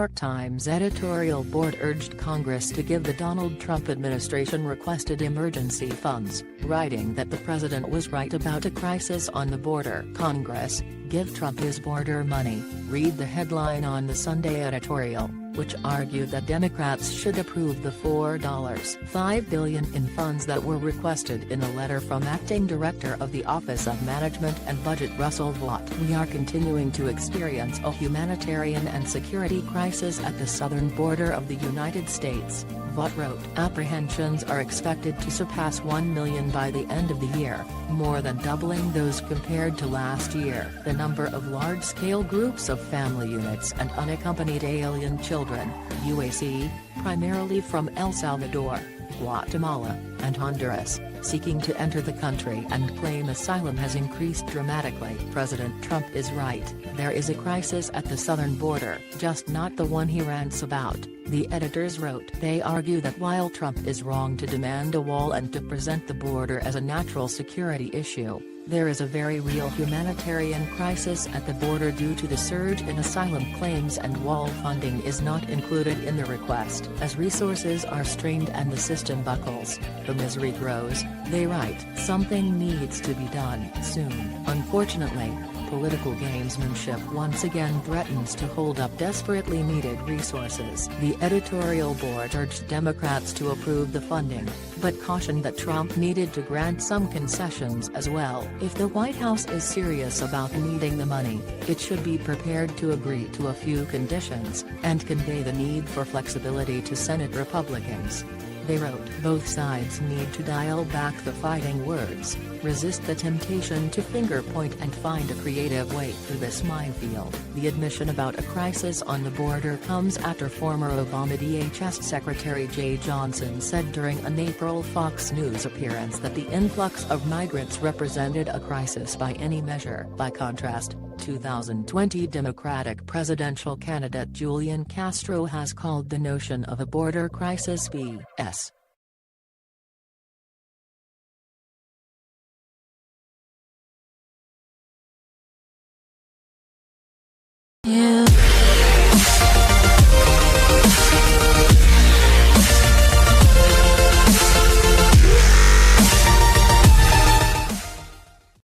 York Times editorial board urged Congress to give the Donald Trump administration requested emergency funds, writing that the president was right about a crisis on the border. Congress, give Trump his border money, read the headline on the Sunday editorial, which argued that Democrats should approve the $4.5 billion in funds that were requested in a letter from Acting Director of the Office of Management and Budget Russell Vought. We are continuing to experience a humanitarian and security crisis at the southern border of the United States, Vought wrote. Apprehensions are expected to surpass 1 million by the end of the year, more than doubling those compared to last year. The number of large-scale groups of family units and unaccompanied alien children, UAC, primarily from El Salvador, Guatemala, and Honduras, seeking to enter the country and claim asylum has increased dramatically. President Trump is right, there is a crisis at the southern border, just not the one he rants about, the editors wrote. They argue that while Trump is wrong to demand a wall and to present the border as a natural security issue, there is a very real humanitarian crisis at the border due to the surge in asylum claims, and wall funding is not included in the request. As resources are strained and the system buckles, the misery grows, they write. Something needs to be done soon. Unfortunately, political gamesmanship once again threatens to hold up desperately needed resources. The editorial board urged Democrats to approve the funding, but cautioned that Trump needed to grant some concessions as well. If the White House is serious about needing the money, it should be prepared to agree to a few conditions, and convey the need for flexibility to Senate Republicans. They wrote. Both sides need to dial back the fighting words, resist the temptation to finger point, and find a creative way through this minefield. The admission about a crisis on the border comes after former Obama DHS Secretary Jay Johnson said during an April Fox News appearance that the influx of migrants represented a crisis by any measure. By contrast, 2020 Democratic presidential candidate Julian Castro has called the notion of a border crisis BS.